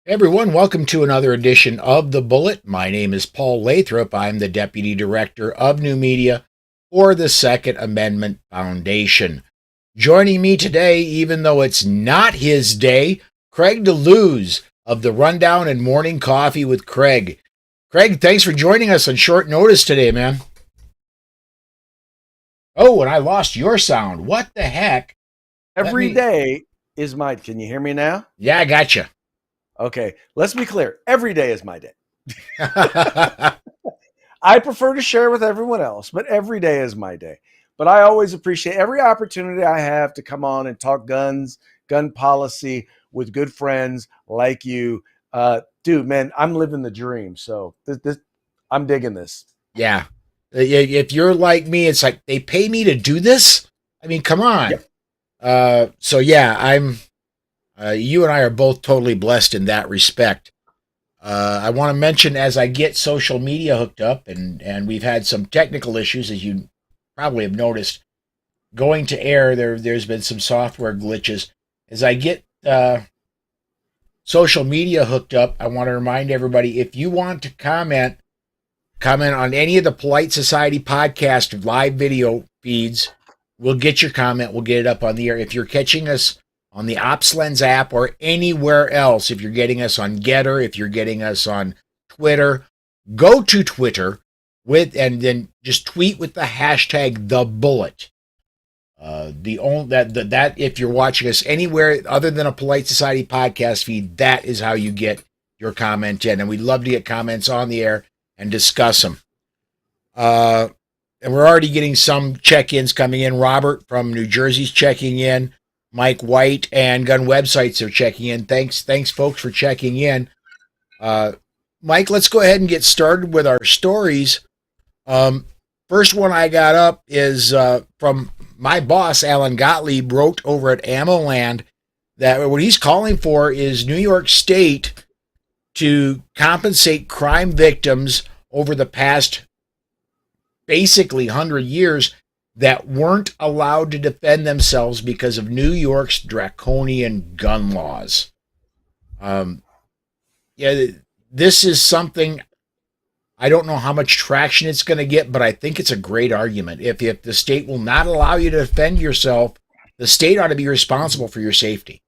Everyone, welcome to another edition of The Bullet. My name is Paul Lathrop. I'm the Deputy Director of New Media for the Second Amendment Foundation. Joining me today, even though it's not his day, Craig DeLuz of the Rundown and Morning Coffee with Craig. Craig, thanks for joining us on short notice today, man. Oh, and I lost your sound. What the heck? Every day is my. Can you hear me now? Yeah, I gotcha. Okay, let's be clear. Every day is my day. I prefer to share with everyone else, but every day is my day. But I always appreciate every opportunity I have to come on and talk guns, gun policy with good friends like you. Dude, man, I'm living the dream. So I'm digging this. Yeah. If you're like me, it's like they pay me to do this. I mean, come on. Yep. So yeah, I'm. You and I are both totally blessed in that respect. I want to mention as I get social media hooked up, and we've had some technical issues, as you probably have noticed, going to air. There's been some software glitches. As I get social media hooked up, I want to remind everybody if you want to comment on any of the Polite Society podcast live video feeds. We'll get your comment. We'll get it up on the air. If you're catching us on the OpsLens app or anywhere else, if you're getting us on Getter, if you're getting us on Twitter, go to Twitter and then just tweet with the hashtag the bullet. The only that if you're watching us anywhere other than a Polite Society podcast feed, that is how you get your comment in, and we'd love to get comments on the air and discuss them. And we're already getting some check-ins coming in. Robert from New Jersey's checking in. Mike White and Gun Websites are checking in. Thanks, folks, for checking in. Mike, let's go ahead and get started with our stories. First one I got up is from my boss, Alan Gottlieb, wrote over at AmmoLand that what he's calling for is New York State to compensate crime victims over the past basically 100 years that weren't allowed to defend themselves because of New York's draconian gun laws. This is something I don't know how much traction it's going to get, but I think it's a great argument. If the state will not allow you to defend yourself, the state ought to be responsible for your safety.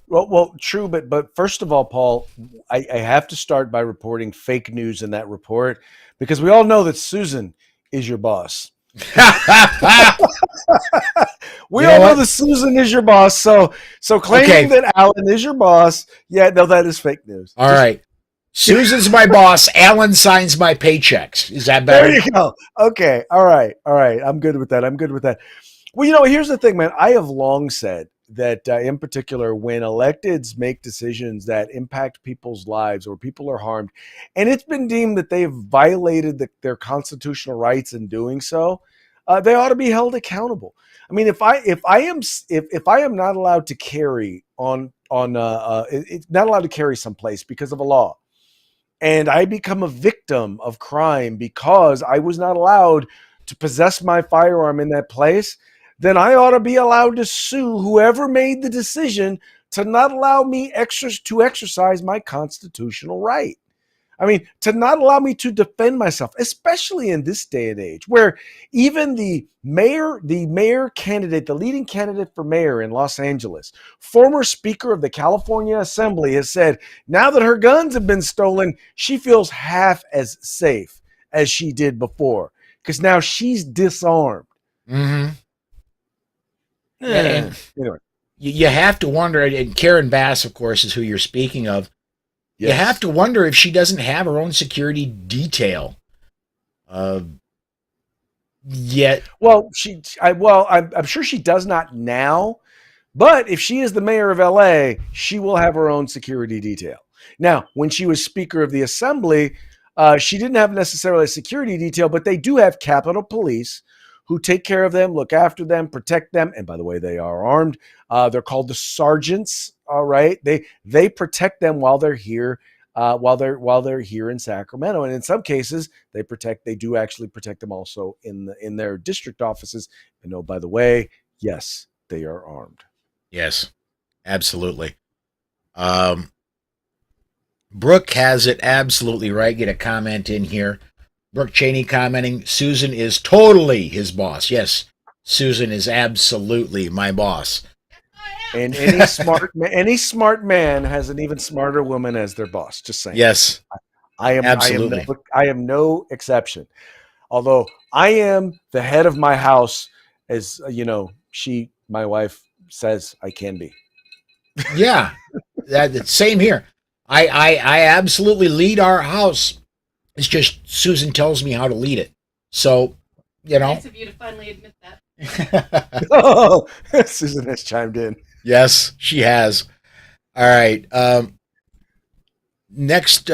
Well, true, but first of all, Paul, I have to start by reporting fake news in that report because we all know that Susan is your boss. We all know that Susan is your boss, so claiming that Alan is your boss, yeah, no, that is fake news. All right. Susan's my boss. Alan signs my paychecks. Is that better? There you go. Okay. All right. I'm good with that. Well, here's the thing, man. I have long said that in particular, when electeds make decisions that impact people's lives or people are harmed, and it's been deemed that they've violated their constitutional rights in doing so, they ought to be held accountable. I mean, if I am not allowed to carry it's not allowed to carry someplace because of a law, and I become a victim of crime because I was not allowed to possess my firearm in that place, then I ought to be allowed to sue whoever made the decision to not allow me to exercise my constitutional right. I mean, to not allow me to defend myself, especially in this day and age, where even the mayor candidate, the leading candidate for mayor in Los Angeles, former Speaker of the California Assembly, has said now that her guns have been stolen, she feels half as safe as she did before because now she's disarmed. Mm-hmm. Anyway, you have to wonder, and Karen Bass, of course, is who you're speaking of. Yes. You have to wonder if she doesn't have her own security detail. Yet, well, I'm sure she does not now, but if she is the mayor of LA, she will have her own security detail. Now, when she was Speaker of the Assembly, she didn't have necessarily a security detail, but they do have Capitol Police who take care of them, look after them, protect them. And by the way, they are armed. They're called the sergeants. All right, they protect them while they're here, while they're here in Sacramento. And in some cases, they do actually protect them also in their district offices. And oh, by the way, yes, they are armed. Yes, absolutely. Brooke has it absolutely right. Get a comment in here. Brooke Cheney commenting, Susan is totally his boss. Yes, Susan is absolutely my boss. And any smart man has an even smarter woman as their boss. Just saying. Yes, absolutely. I am no exception. Although I am the head of my house, as my wife says I can be. Yeah, same here. I absolutely lead our house. It's just Susan tells me how to lead it. So, Nice of you to finally admit that. Oh, Susan has chimed in. Yes, she has. All right. Next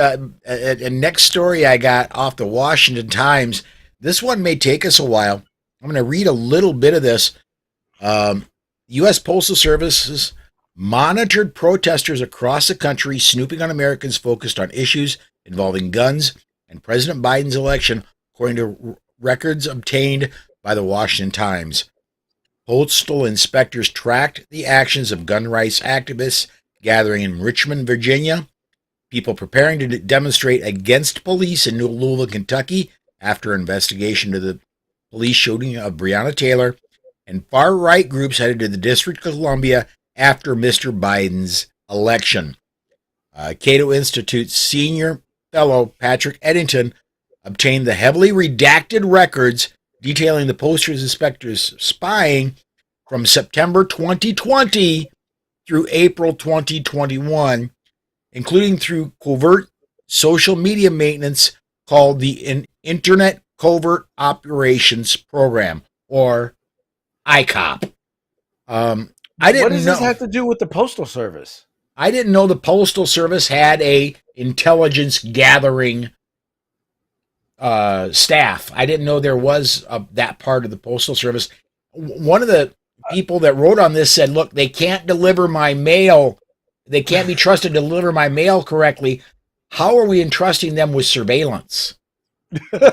story I got off the Washington Times. This one may take us a while. I'm going to read a little bit of this. U.S. Postal Services monitored protesters across the country snooping on Americans focused on issues involving guns and President Biden's election, according to records obtained by the Washington Times. Postal inspectors tracked the actions of gun rights activists gathering in Richmond, Virginia, people preparing to demonstrate against police in Louisville, Kentucky, after investigation into the police shooting of Breonna Taylor, and far-right groups headed to the District of Columbia after Mr. Biden's election. Cato Institute senior fellow Patrick Eddington obtained the heavily redacted records detailing the Postal inspectors' spying from September 2020 through April 2021, including through covert social media maintenance called the Internet Covert Operations Program, or ICOP. What does this have to do with the Postal Service? I didn't know the Postal Service had a intelligence gathering staff. I didn't know there was that part of the Postal Service. One of the people that wrote on this said, look, they can't deliver my mail. They can't be trusted to deliver my mail correctly. How are we entrusting them with surveillance? How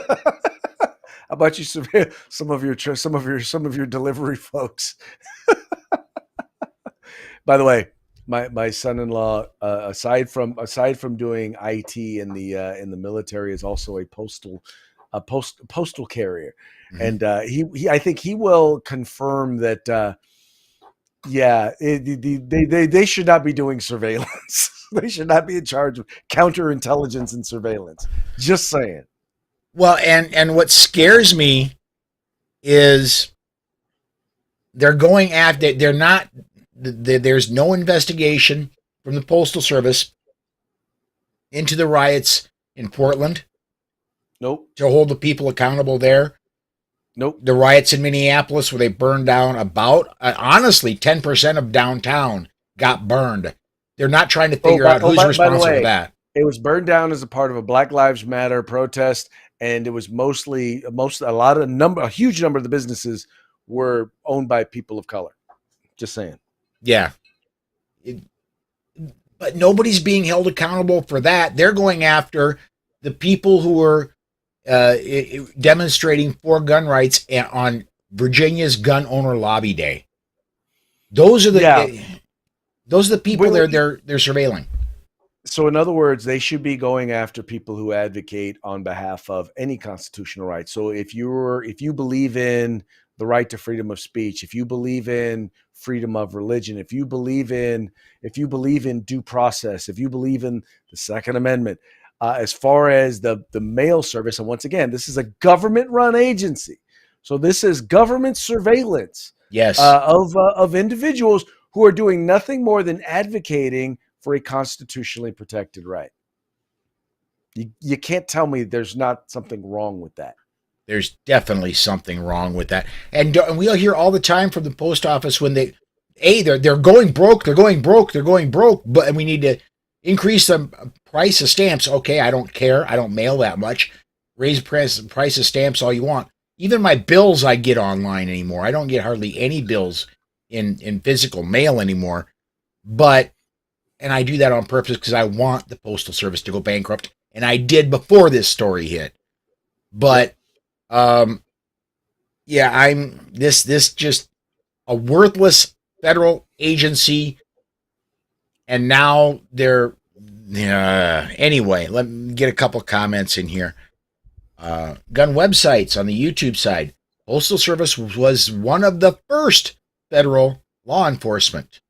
about you surveil some of your delivery folks? By the way, my son-in-law, aside from doing IT in the military, is also a postal carrier, mm-hmm. And he I think he will confirm that. They should not be doing surveillance. They should not be in charge of counterintelligence and surveillance. Just saying. Well, and what scares me is they're going after. They're not. There's no investigation from the Postal Service into the riots in Portland. Nope. To hold the people accountable there. Nope. The riots in Minneapolis where they burned down about, honestly, 10% of downtown got burned. They're not trying to figure out who's responsible for that. It was burned down as a part of a Black Lives Matter protest, and it was a huge number of the businesses were owned by people of color. Just saying. Yeah. But nobody's being held accountable for that. They're going after the people who were demonstrating for gun rights on Virginia's Gun Owner Lobby Day. Those are the people they're surveilling. So in other words, they should be going after people who advocate on behalf of any constitutional right. So if you believe in the right to freedom of speech, if you believe in freedom of religion, if you believe in due process, if you believe in the Second Amendment, as far as the mail service, and once again, this is a government-run agency, so this is government surveillance. Yes, of individuals who are doing nothing more than advocating for a constitutionally protected right. You can't tell me there's not something wrong with that. There's definitely something wrong with that, and we'll hear all the time from the post office when they're going broke, but we need to increase the price of stamps. Okay, I don't care. I don't mail that much. Raise the price of stamps all you want. Even my bills I get online anymore. I don't get hardly any bills in physical mail anymore. And I do that on purpose because I want the Postal Service to go bankrupt. And I did before this story hit. But, this just a worthless federal agency. And now they're Yeah. Anyway, let me get a couple comments in here. Gun websites on the YouTube side. Postal Service was one of the first federal law enforcement.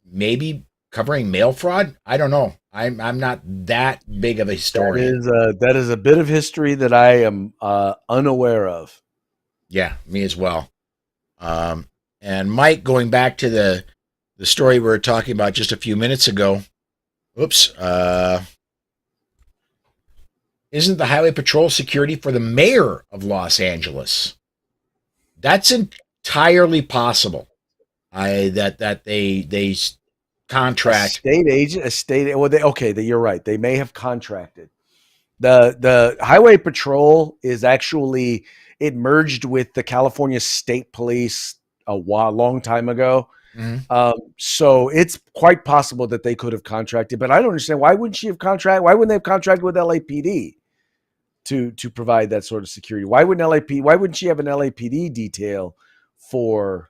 Maybe covering mail fraud. I don't know. I'm not that big of a historian. That is a bit of history that I am unaware of. Yeah, me as well. And Mike, going back to the story we were talking about just a few minutes ago. Oops. Isn't the Highway Patrol security for the mayor of Los Angeles? That's entirely possible. That they contract State agent, a state. Well, you're right. They may have contracted. The Highway Patrol is actually, it merged with the California State Police long time ago. Mhm. So it's quite possible that they could have contracted, but I don't understand, why wouldn't she have contract? Why wouldn't they have contracted with LAPD to provide that sort of security? Why wouldn't she have an LAPD detail for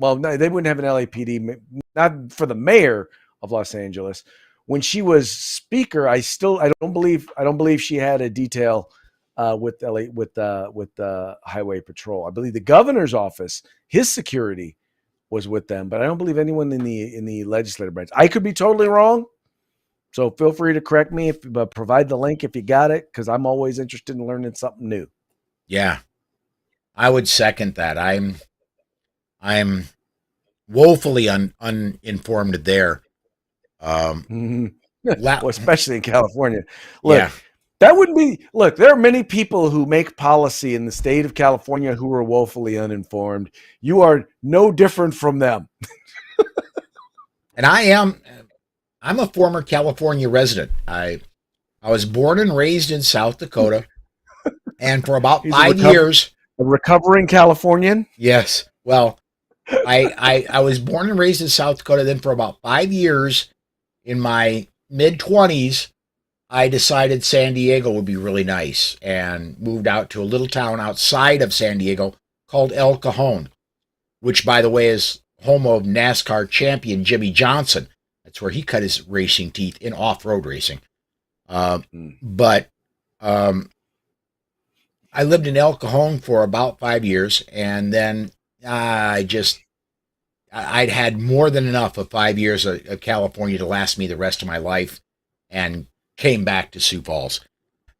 well, no, they wouldn't have an LAPD, not for the mayor of Los Angeles. When she was speaker, I don't believe she had a detail with Highway Patrol. I believe the governor's office, his security was with them, but I don't believe anyone in the legislative branch. I could be totally wrong, so feel free to correct me, but provide the link if you got it, because I'm always interested in learning something new. Yeah, I would second that. I'm woefully uninformed there. Mhm. La- Well, especially in California. Look, yeah, that wouldn't be. Look, there are many people who make policy in the state of California who are woefully uninformed. You are no different from them. and I'm a former California resident. I was born and raised in South Dakota, and for about He's a 5 years, recovering Californian. yes. Well, I was born and raised in South Dakota. Then for about 5 years, in my mid 20s, I decided San Diego would be really nice and moved out to a little town outside of San Diego called El Cajon, which, by the way, is home of NASCAR champion Jimmy Johnson. That's where he cut his racing teeth in off-road racing. But I lived in El Cajon for about 5 years, and then I'd had more than enough of 5 years of California to last me the rest of my life, and came back to Sioux Falls.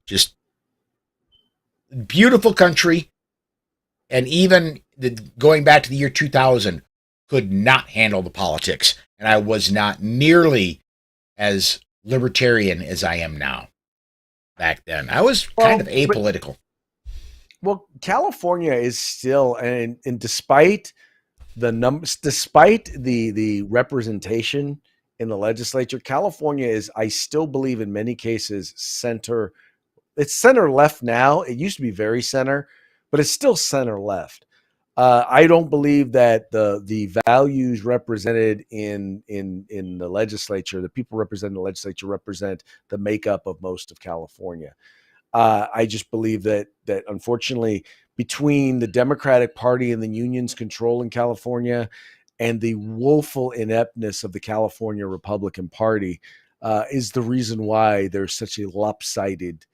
Just beautiful country, and even going back to the year 2000, could not handle the politics, and I was not nearly as libertarian as I am now. Back then, I was kind of apolitical. Well, California is still, and despite the numbers, despite the representation in the legislature, California is, I still believe, in many cases, center. It's center left now. It used to be very center, but it's still center left. I don't believe that the values represented in the legislature, the people representing the legislature, represent the makeup of most of California. I just believe that unfortunately, between the Democratic Party and the unions controlling California, and the woeful ineptness of the California Republican Party, is the reason why there's such a lopsided.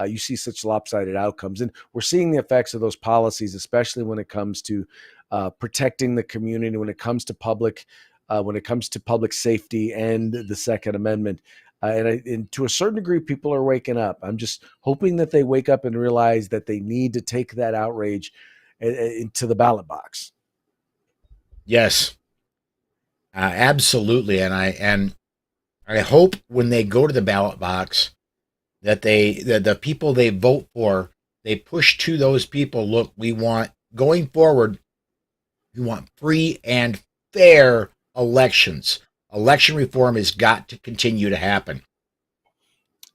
You see such lopsided outcomes, and we're seeing the effects of those policies, especially when it comes to protecting the community, when it comes to public safety and the Second Amendment. And to a certain degree, people are waking up. I'm just hoping that they wake up and realize that they need to take that outrage into the ballot box. Yes, absolutely, and I hope when they go to the ballot box that the people they vote for, they push to those people. Look, we want, going forward, we want free and fair elections. Election reform has got to continue to happen.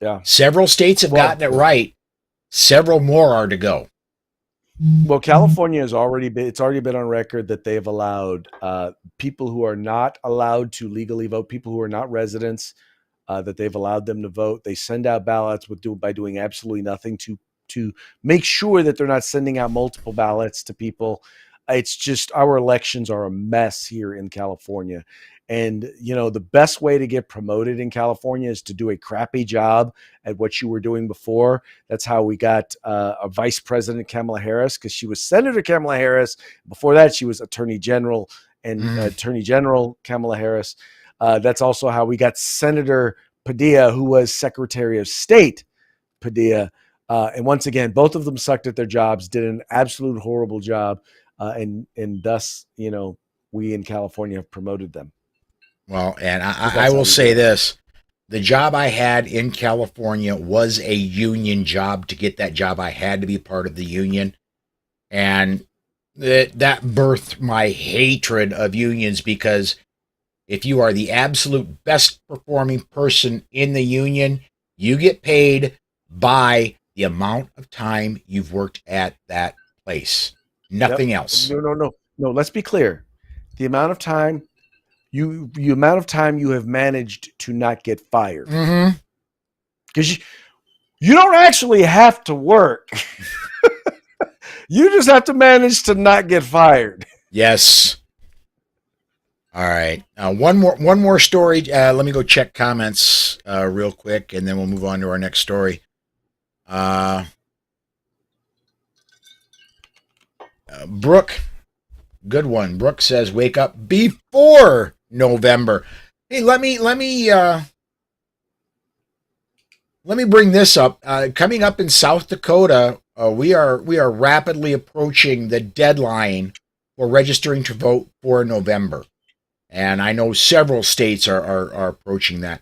Yeah, several states have gotten it right. Several more are to go. Well, California has already been on record that they have allowed people who are not allowed to legally vote, people who are not residents, that they've allowed them to vote. They send out ballots by doing absolutely nothing to make sure that they're not sending out multiple ballots to people. It's just, our elections are a mess here in California. And, the best way to get promoted in California is to do a crappy job at what you were doing before. That's how we got a Vice President Kamala Harris, because she was Senator Kamala Harris. Before that, she was Attorney General and Attorney General Kamala Harris. That's also how we got Senator Padilla, who was Secretary of State Padilla. And once again, both of them sucked at their jobs, did an absolute horrible job. And thus, we in California have promoted them. Well, and I will say this. The job I had in California was a union job. To get that job, I had to be part of the union. And that birthed my hatred of unions, because if you are the absolute best performing person in the union, you get paid by the amount of time you've worked at that place. Nothing else. No. Let's be clear. The amount of time you have managed to not get fired. Because you don't actually have to work. You just have to manage to not get fired. Yes. All right. One more story. Let me go check comments real quick, and then we'll move on to our next story. Brooke, good one. Brooke says, "Wake up before November." Hey, let me bring this up. Coming up in South Dakota, we are rapidly approaching the deadline for registering to vote for November. And I know several states are approaching that.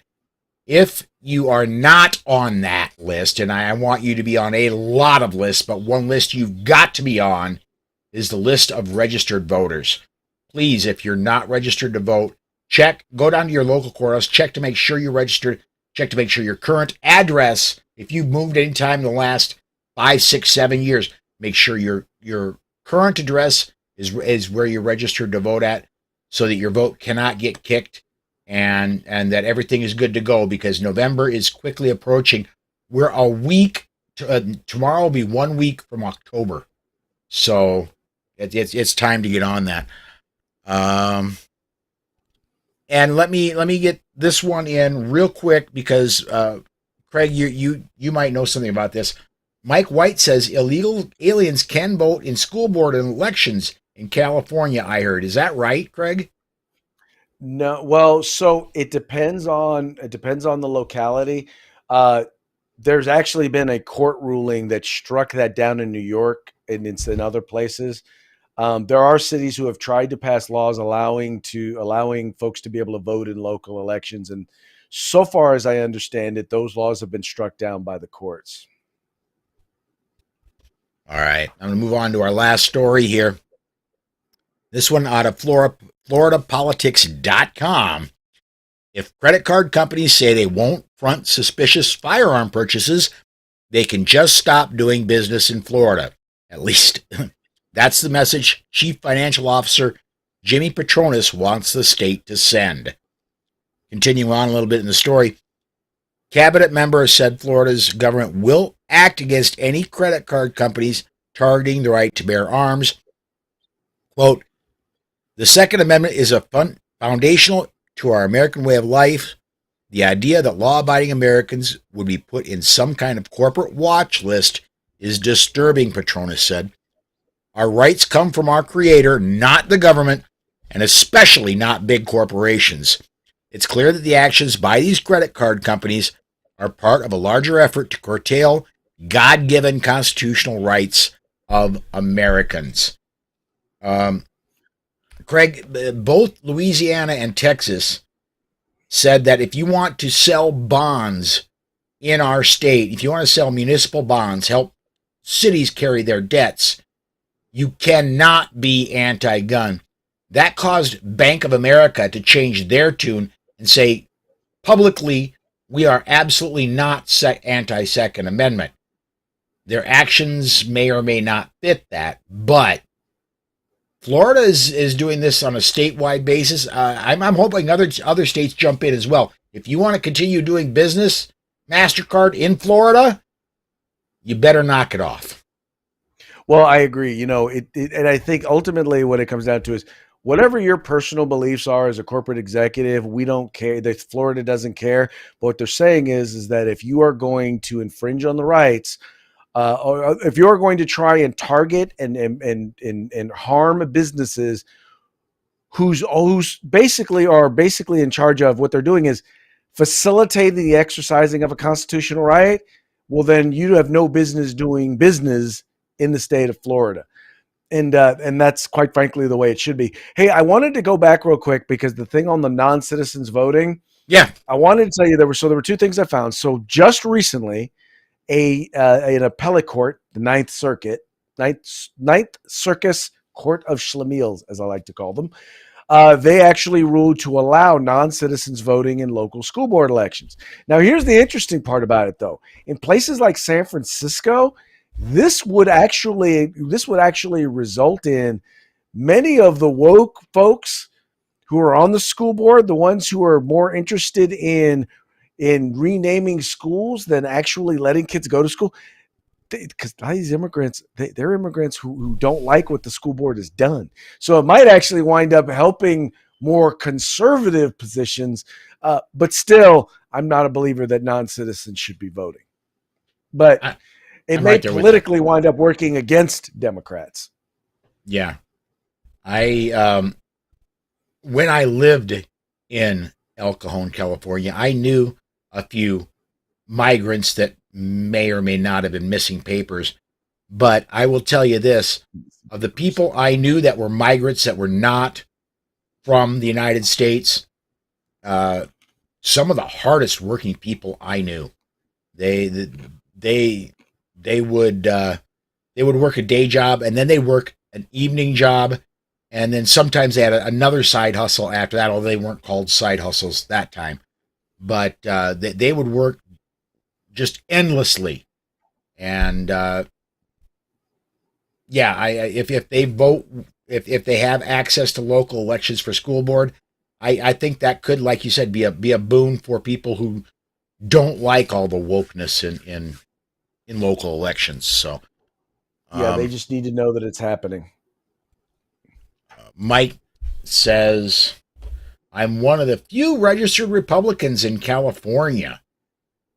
If you are not on that list, and I want you to be on a lot of lists, but one list you've got to be on is the list of registered voters. Please, if you're not registered to vote, go down to your local courthouse, check to make sure you're registered, check to make sure your current address, if you've moved any time in the last 5, 6, 7 years, make sure your current address is where you're registered to vote at, so that your vote cannot get kicked, and that everything is good to go, because November is quickly approaching. We're a week, tomorrow will be 1 week from October. So it's time to get on that. And let me get this one in real quick, because Craig, you might know something about this. Mike White says illegal aliens can vote in school board elections in California, I heard. Is that right, Craig? No, well, so it depends on the locality. There's actually been a court ruling that struck that down in New York, and it's in other places. There are cities who have tried to pass laws allowing folks to be able to vote in local elections, and so far as I understand it, those laws have been struck down by the courts. All right, I'm going to move on to our last story here. This one out of FloridaPolitics.com. If credit card companies say they won't front suspicious firearm purchases, they can just stop doing business in Florida. At least that's the message Chief Financial Officer Jimmy Patronis wants the state to send. Continuing on a little bit in the story, cabinet member said Florida's government will act against any credit card companies targeting the right to bear arms. Quote, "The Second Amendment is foundational to our American way of life. The idea that law-abiding Americans would be put in some kind of corporate watch list is disturbing," Patronis said. "Our rights come from our Creator, not the government, and especially not big corporations. It's clear that the actions by these credit card companies are part of a larger effort to curtail God-given constitutional rights of Americans." Craig, both Louisiana and Texas said that if you want to sell bonds in our state, if you want to sell municipal bonds, help cities carry their debts, you cannot be anti-gun. That caused Bank of America to change their tune and say publicly, we are absolutely not anti-Second Amendment. Their actions may or may not fit that, but Florida is doing this on a statewide basis. I'm hoping other states jump in as well. If you want to continue doing business, MasterCard in Florida, you better knock it off. Well, I agree. And I think ultimately what it comes down to is, whatever your personal beliefs are as a corporate executive, we don't care. That Florida doesn't care. But what they're saying is that if you are going to infringe on the rights, or if you're going to try and target and harm businesses who's basically in charge of what they're doing is facilitating the exercising of a constitutional right, well, then you have no business doing business in the state of Florida. And that's quite frankly the way it should be. Hey, I wanted to go back real quick because the thing on the non-citizens voting, Yeah. I wanted to tell you there were two things I found. So just recently, an appellate court, the Ninth Circus Court of Schlemiels, as I like to call them, they actually ruled to allow non-citizens voting in local school board elections. Now, here's the interesting part about it, though. In places like San Francisco, this would actually result in many of the woke folks who are on the school board, the ones who are more interested in renaming schools than actually letting kids go to school. Because these immigrants, they're immigrants who don't like what the school board has done. So it might actually wind up helping more conservative positions. But still, I'm not a believer that non-citizens should be voting. But it may politically wind up working against Democrats. Yeah. When I lived in El Cajon, California, I knew a few migrants that may or may not have been missing papers. But I will tell you this, of the people I knew that were migrants that were not from the United States, some of the hardest working people I knew, they would work a day job and then they work an evening job. And then sometimes they had another side hustle after that, although they weren't called side hustles that time. But they would work just endlessly. And if they vote, if they have access to local elections for school board, I think that could, like you said, be a boon for people who don't like all the wokeness in local elections. So they just need to know that it's happening. Mike says, I'm one of the few registered Republicans in California.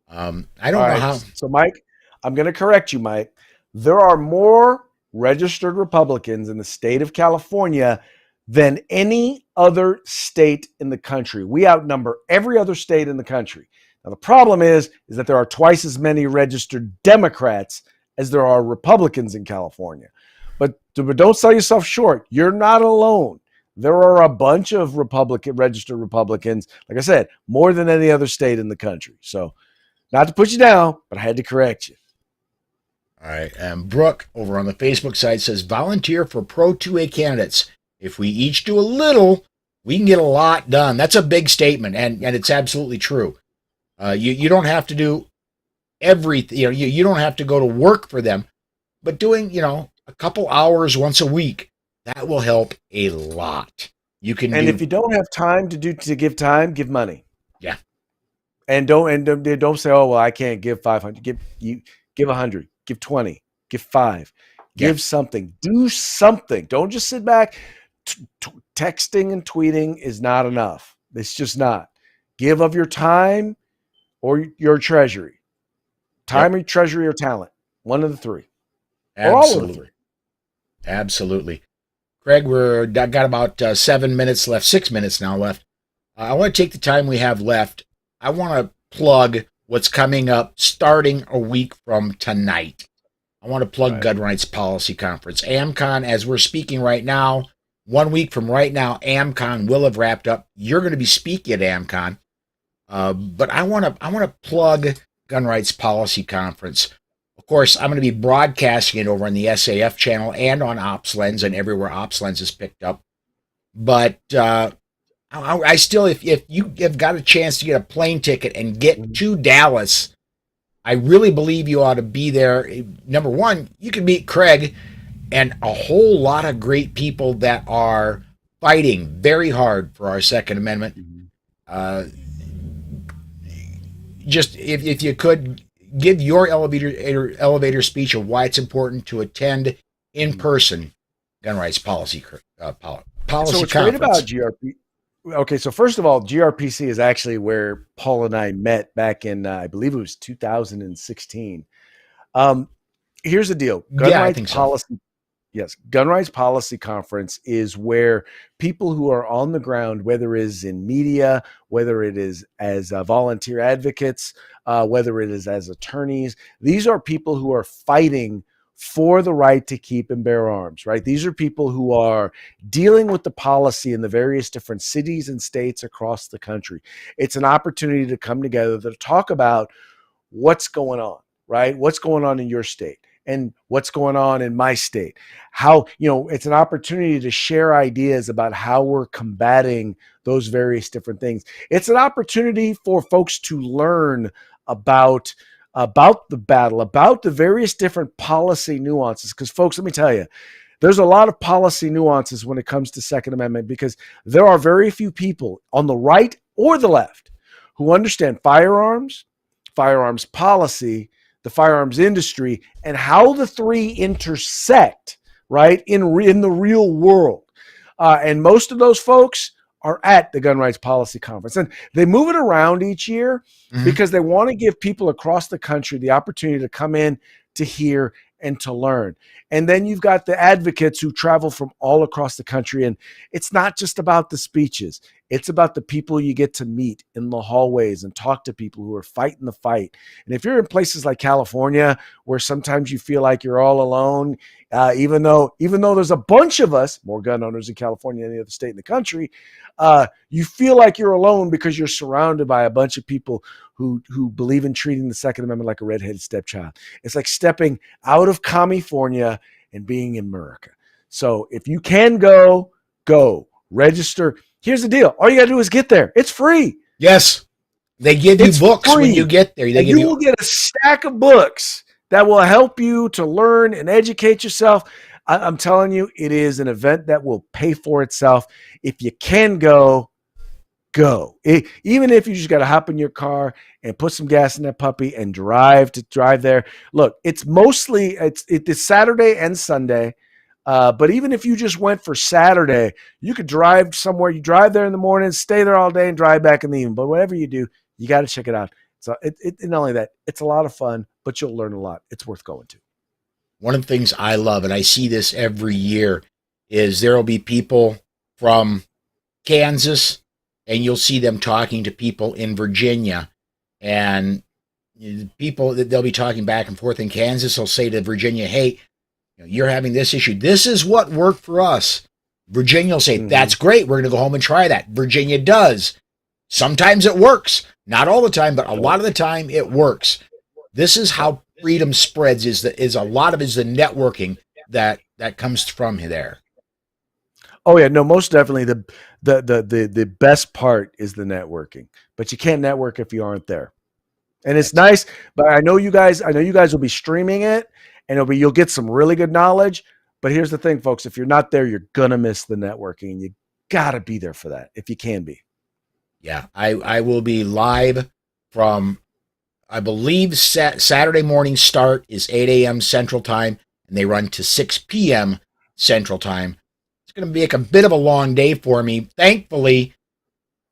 I don't know how. So, Mike, I'm going to correct you, Mike. There are more registered Republicans in the state of California than any other state in the country. We outnumber every other state in the country. Now, the problem is that there are twice as many registered Democrats as there are Republicans in California. But don't sell yourself short. You're not alone. There are a bunch of registered Republicans, like I said, more than any other state in the country. So, not to put you down, but I had to correct you. All right. And Brooke over on the Facebook side says, volunteer for Pro 2A candidates. If we each do a little, we can get a lot done. That's a big statement, and it's absolutely true. You don't have to do everything. You don't have to go to work for them, but doing, a couple hours once a week, that will help a lot. If you don't have time to give time, give money. Yeah. And don't say, oh, well, I can't give 500. Give 100, give 20, give 5, give something, do something. Don't just sit back. Texting and tweeting is not enough. It's just not. Give of your time or your treasury. Time or treasury or talent. One of the three. Absolutely. Or all of the three. Absolutely. Craig, got about 7 minutes left, 6 minutes now left. I want to take the time we have left. I want to plug what's coming up starting a week from tonight. I want to plug Gun Rights Policy Conference. AmCon, as we're speaking right now, 1 week from right now, AmCon will have wrapped up. You're going to be speaking at AmCon. But I want to plug Gun Rights Policy Conference. Of course, I'm going to be broadcasting it over on the SAF channel and on OpsLens and everywhere OpsLens is picked up. But I still, if you have got a chance to get a plane ticket and get to Dallas, I really believe you ought to be there. Number one, you can meet Craig and a whole lot of great people that are fighting very hard for our Second Amendment. Just if you could give your elevator speech of why it's important to attend in person Gun Rights Policy Policy So what's conference. great about GRP? Okay, so first of all, GRPC is actually where Paul and I met back in, I believe it was 2016. Here's the deal: gun Yeah, I rights think so. policy. Yes, gun rights policy conference is where people who are on the ground, whether it is in media, whether it is as volunteer advocates, whether it is as attorneys, these are people who are fighting for the right to keep and bear arms, right? These are people who are dealing with the policy in the various different cities and states across the country. It's an opportunity to come together to talk about what's going on, right? What's going on in your state and what's going on in my state. How, it's an opportunity to share ideas about how we're combating those various different things. It's an opportunity for folks to learn about the battle, about the various different policy nuances. Because folks, let me tell you, there's a lot of policy nuances when it comes to Second Amendment, because there are very few people on the right or the left who understand firearms policy, the firearms industry, and how the three intersect, right, in the real world. And most of those folks are at the Gun Rights Policy Conference. And they move it around each year because they want to give people across the country the opportunity to come in to hear and to learn. And then you've got the advocates who travel from all across the country. And it's not just about the speeches. It's about the people you get to meet in the hallways and talk to people who are fighting the fight. And if you're in places like California, where sometimes you feel like you're all alone, even though there's a bunch of us, more gun owners in California than any other state in the country, you feel like you're alone because you're surrounded by a bunch of people who believe in treating the Second Amendment like a redheaded stepchild. It's like stepping out of California and being in America. So if you can go, register. Here's the deal. All you got to do is get there. It's free. Yes. They give you books free. when you get there. You will get a stack of books that will help you to learn and educate yourself. I'm telling you, it is an event that will pay for itself. If you can go. Even if you just got to hop in your car and put some gas in that puppy and drive there. Look, it's Saturday and Sunday. But even if you just went for Saturday, you could drive somewhere. You drive there in the morning, stay there all day, and drive back in the evening. But whatever you do, you got to check it out. So not only that, it's a lot of fun, but you'll learn a lot. It's worth going to. One of the things I love, and I see this every year, is there will be people from Kansas, and you'll see them talking to people in Virginia. And people that they'll be talking back and forth in Kansas will say to Virginia, hey, you're having this issue. This is what worked for us. Virginia will say, that's great. We're going to go home and try that. Virginia does. Sometimes it works. Not all the time, but a lot of the time it works. This is how freedom spreads, is a lot of it is the networking that comes from there. Oh yeah, no, most definitely the best part is the networking. But you can't network if you aren't there. And it's nice, but I know you guys will be streaming it, and you'll get some really good knowledge. But here's the thing, folks, if you're not there, you're gonna miss the networking, and you gotta be there for that if you can be. Yeah, I will be live from, I believe, Saturday morning start is 8 a.m. Central Time, and they run to 6 p.m. Central Time. It's going to be like a bit of a long day for me. Thankfully,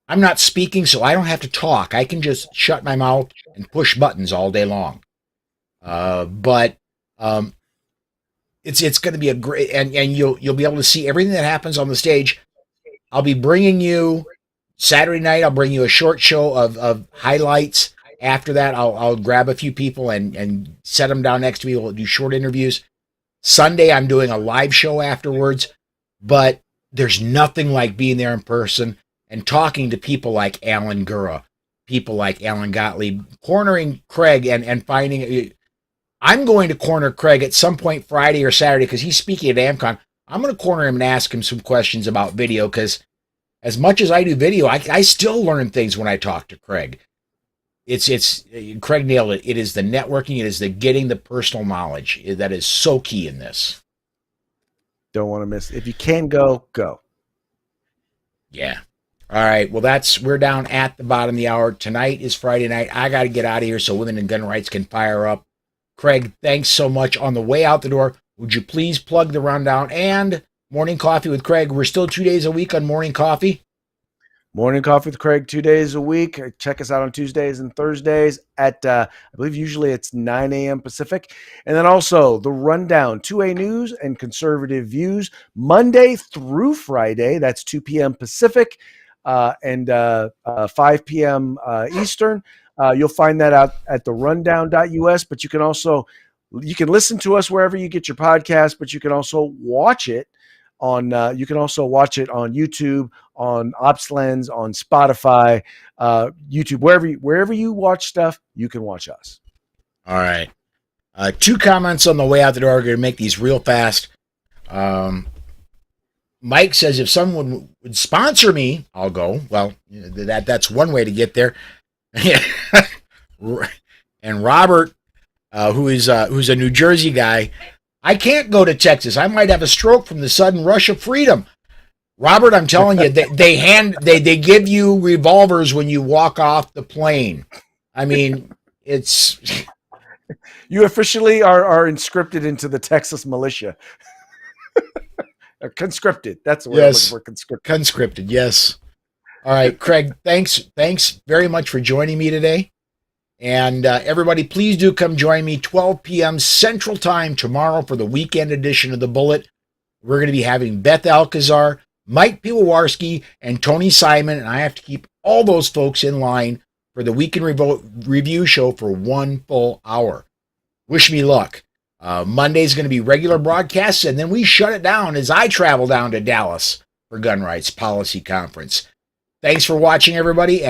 I'm not speaking, so I don't have to talk. I can just shut my mouth and push buttons all day long. But it's going to be a great, and you'll be able to see everything that happens on the stage. I'll be bringing you Saturday night. I'll bring you a short show of highlights. After that, I'll grab a few people and set them down next to me. We'll do short interviews. Sunday, I'm doing a live show afterwards. But there's nothing like being there in person and talking to people like Alan Gura, people like Alan Gottlieb, cornering Craig and finding. I'm going to corner Craig at some point Friday or Saturday because he's speaking at AmCon. I'm going to corner him and ask him some questions about video, because as much as I do video, I still learn things when I talk to Craig. It's Craig nailed it. It is the networking. It is the getting the personal knowledge that is so key in this. Don't want to miss. If you can go. Yeah. All right. Well, we're down at the bottom of the hour. Tonight is Friday night. I got to get out of here so Women in Gun Rights can fire up. Craig, thanks so much. On the way out the door, would you please plug the rundown and Morning Coffee with Craig. We're still 2 days a week on Morning Coffee. Morning Coffee with Craig, 2 days a week. Check us out on Tuesdays and Thursdays at, I believe usually it's 9 a.m. Pacific. And then also the Rundown, 2A News and Conservative Views, Monday through Friday. That's 2 p.m. Pacific and 5 p.m. Eastern. You'll find that out at the rundown.us, but you can listen to us wherever you get your podcast, but you can also watch it on YouTube, on OpsLens, on Spotify, YouTube, wherever you watch stuff, you can watch us. All right. 2 comments on the way out the door. We're going to make these real fast. Mike says if someone would sponsor me, I'll go. Well, that's one way to get there. And Robert, who's a New Jersey guy, I can't go to Texas. I might have a stroke from the sudden rush of freedom. Robert, I'm telling you, they give you revolvers when you walk off the plane. I mean, it's you officially are inscripted into the Texas militia. Conscripted. That's the word I'm looking for. Conscripted. Conscripted. Yes. All right, Craig. Thanks very much for joining me today. And everybody, please do come join me 12 p.m. Central Time tomorrow for the weekend edition of The Bullet. We're going to be having Beth Alcazar, Mike Piwowarski, and Tony Simon, and I have to keep all those folks in line for the Weekend Review show for 1 full hour. Wish me luck. Monday's going to be regular broadcasts, and then we shut it down as I travel down to Dallas for Gun Rights Policy Conference. Thanks for watching, everybody.